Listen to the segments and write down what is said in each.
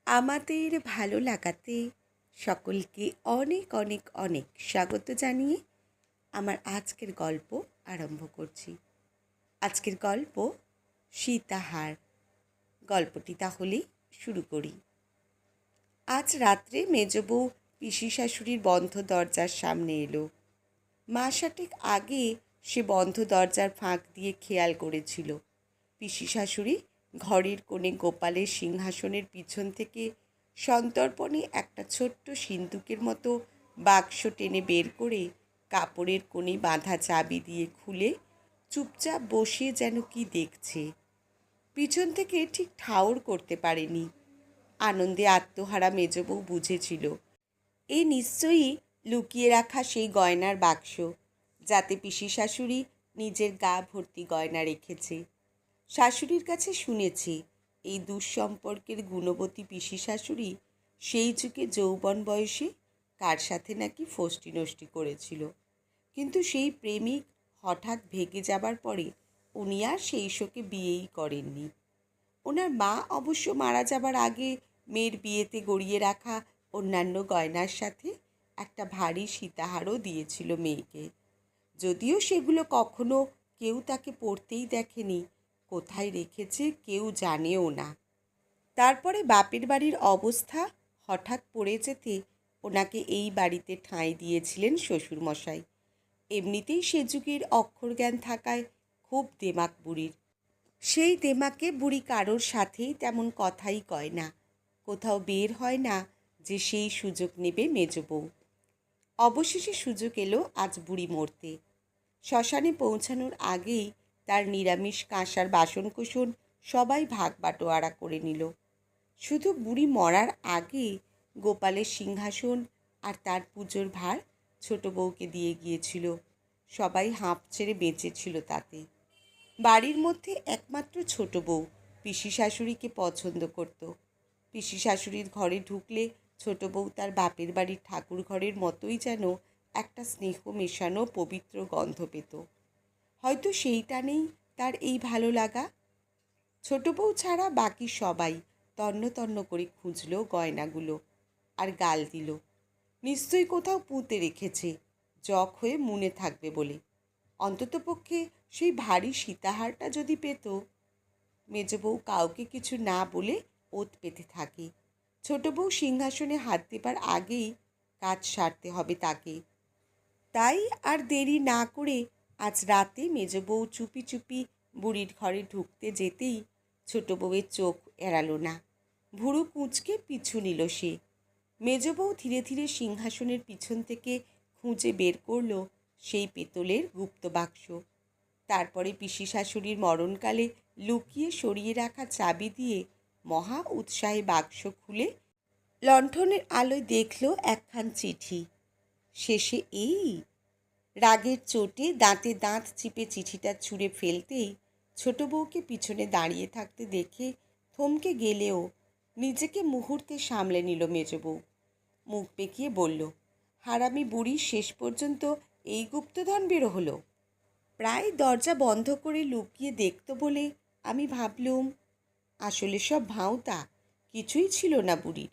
আমাদের ভালো লাগাতে সকলকে অনেক অনেক অনেক স্বাগত জানিয়ে আমার আজকের গল্প আরম্ভ করছি। আজকের গল্প সীতাহার। গল্পটি তাহলে শুরু করি। আজ রাত্রে মেজ বউ পিসি শাশুড়ির বন্ধ দরজার সামনে এলো। মাস আটেক আগে সে বন্ধ দরজার ফাঁক দিয়ে খেয়াল করেছিল পিসি শাশুড়ি ঘরের কোণে গোপালের সিংহাসনের পিছন থেকে সন্তর্পণে একটা ছোট্ট সিন্দুকের মতো বাক্স টেনে বের করে কাপড়ের কোণে বাঁধা চাবি দিয়ে খুলে চুপচাপ বসে যেন কি দেখছে। পিছন থেকে ঠিক ঠাউর করতে পারেনি। আনন্দে আত্মহারা মেজবউ বুঝেছিল এ নিশ্চয়ই লুকিয়ে রাখা সেই গয়নার বাক্স, যাতে পিসি শাশুড়ি নিজের গা ভর্তি গয়না রেখেছে। শাশুড়ির কাছে শুনেছে এই দুঃসম্পর্কের গুণবতী পিসি শাশুড়ি সেই যুগে যৌবন বয়সে কার সাথে নাকি ফষ্টি নষ্টি করেছিল, কিন্তু সেই প্রেমিক হঠাৎ ভেগে যাবার পরে উনি আর সেই শোকে বিয়েই করেননি। ওনার মা অবশ্য মারা যাবার আগে মেয়ের বিয়েতে গড়িয়ে রাখা অন্যান্য গয়নার সাথে একটা ভারী সীতাহারও দিয়েছিল মেয়েকে, যদিও সেগুলো কখনো কেউ তাকে পরতেই দেখেনি। কোথায় রেখেছে কেউ জানেও না। তারপরে বাপের বাড়ির অবস্থা হঠাৎ পড়ে যেতে ওনাকে এই বাড়িতে ঠাঁই দিয়েছিলেন শ্বশুরমশাই। এমনিতেই সে যুগের অক্ষরজ্ঞান থাকায় খুব দেমাক বুড়ির। সেই দেমাকে বুড়ি কারোর সাথেই তেমন কথাই কয় না, কোথাও বের হয় না যে সেই সুযোগ নেবে মেজ বউ। অবশেষে সুযোগ এলো আজ বুড়ি মরতে। শ্মশানে পৌঁছানোর আগেই তার নিরামিষ কাঁসার বাসনকোসন সবাই ভাগ বাটোয়ারা করে নিল। শুধু বুড়ি মরার আগে গোপালের সিংহাসন আর তার পুজোর ভার ছোট বউকে দিয়ে গিয়েছিল। সবাই হাঁপ ছেড়ে বেঁচেছিল তাতে। বাড়ির মধ্যে একমাত্র ছোট বউ পিসি শাশুড়িকে পছন্দ করত। পিসি শাশুড়ির ঘরে ঢুকলে ছোট বউ তার বাপের বাড়ির ঠাকুর ঘরের মতোই যেন একটা স্নেহ মেশানো পবিত্র গন্ধ পেত। হয়তো সেই টানেই তার এই ভালো লাগা। ছোট বউ ছাড়া বাকি সবাই তন্ন তন্ন করে খুঁজল গয়নাগুলো আর গাল দিল, নিশ্চয়ই কোথাও পুঁতে রেখেছে, জখ হয়ে মনে থাকবে বলে। অন্ততপক্ষে সেই ভারী সীতাহারটা যদি পেত। মেজ বউ কাউকে কিছু না বলে ওত পেতে থাকে। ছোট বউ সিংহাসনে হাত দেবার আগেই কাজ সারতে হবে তাকে। তাই আর দেরি না করে আজ রাতে মেজ বউ চুপি চুপি বুড়ির ঘরে ঢুকতে যেতেই ছোট বউয়ের চোখ এড়ালো না। ভুরু কুঁচকে পিছু নিল সে। মেজ বউ ধীরে ধীরে সিংহাসনের পিছন থেকে খুঁজে বের করল সেই পেতলের গুপ্ত বাক্স। তারপরে পিসি শাশুড়ির মরণকালে লুকিয়ে সরিয়ে রাখা চাবি দিয়ে মহা উৎসাহে বাক্স খুলে লণ্ঠনের আলোয় দেখল একখান চিঠি। শেষে এই রাগের চোটে দাঁতে দাঁত চিপে চিঠিটা ছুঁড়ে ফেলতেই ছোট বউকে পিছনে দাঁড়িয়ে থাকতে দেখে থমকে গেলেও নিজেকে মুহূর্তে সামলে নিল মেজ বউ। মুখ বেঁকিয়ে বলল, হারামি বুড়ি শেষ পর্যন্ত এই গুপ্তধন বেরো হলো। প্রায় দরজা বন্ধ করে লুকিয়ে দেখত বলে আমি ভাবলুম আসলে সব ভাঁওতা, কিছুই ছিল না বুড়ির,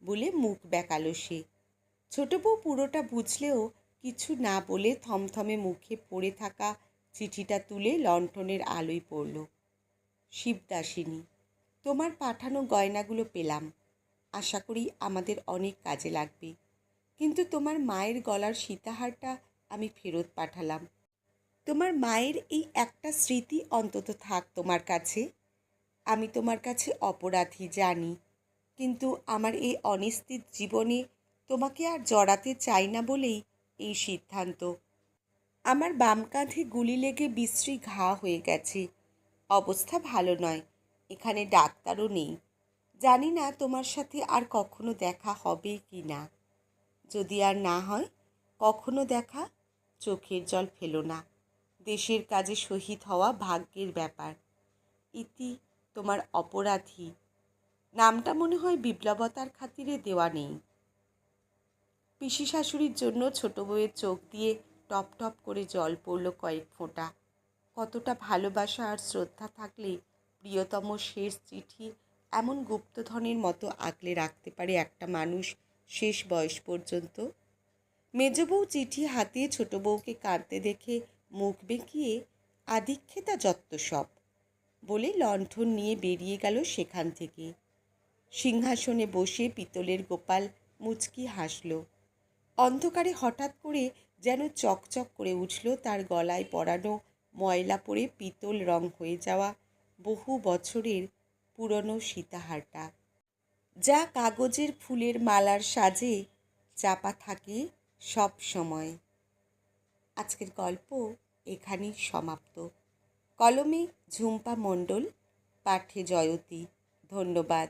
বলে মুখ বেঁকালো সে। ছোট বউ পুরোটা বুঝলেও কিছু না বলে থমথমে মুখে পড়ে থাকা চিঠিটা তুলে লণ্ঠনের আলোয় পড়ল। শিবদাসিনী, তোমার পাঠানো গয়নাগুলো পেলাম, আশা করি আমাদের অনেক কাজে লাগবে, কিন্তু তোমার মায়ের গলার সীতাহারটা আমি ফেরত পাঠালাম। তোমার মায়ের এই একটা স্মৃতি অন্তত থাক তোমার কাছে। আমি তোমার কাছে অপরাধী জানি, কিন্তু আমার এই অনিশ্চিত জীবনে তোমাকে আর জড়াতে চাই না বলেই এই সিদ্ধান্ত। আমার বাম কাঁধে গুলি লেগে বিশ্রী ঘা হয়ে গেছে, অবস্থা ভালো নয়, এখানে ডাক্তারও নেই। জানি না তোমার সাথে আর কখনো দেখা হবে কি না। যদি আর না হয় কখনো দেখা, চোখের জল ফেলো না। দেশের কাজে শহীদ হওয়া ভাগ্যের ব্যাপার। ইতি, তোমার অপরাধী। নামটা মনে হয় বিপ্লবতার খাতিরে দেওয়া নেই। পিসি শাশুড়ির জন্য ছোট বউয়ের চোখ দিয়ে টপ টপ করে জল পড়ল কয়েক ফোঁটা। কতটা ভালোবাসা আর শ্রদ্ধা থাকলে প্রিয়তম শেষ চিঠি এমন গুপ্তধনের মতো আগলে রাখতে পারে একটা মানুষ শেষ বয়স পর্যন্ত? মেজ বউ চিঠি হাতে ছোট বউকে কাঁদতে দেখে মুখ বেঁকিয়ে আদিক্ষেতা যত্ত সব বলে লণ্ঠন নিয়ে বেরিয়ে গেল সেখান থেকে। সিংহাসনে বসে পিতলের গোপাল মুচকি হাসল। অন্ধকারে হঠাৎ করে যেন চকচক করে উঠল তার গলায় পরানো ময়লা পড়ে পিতল রং হয়ে যাওয়া বহু বছরের পুরনো সীতাহারটা, যা কাগজের ফুলের মালার সাজে চাপা থাকে সব সময়। আজকের গল্প এখানেই সমাপ্ত। কলমে ঝুম্পা মণ্ডল, পাঠে জয়তী। ধন্যবাদ।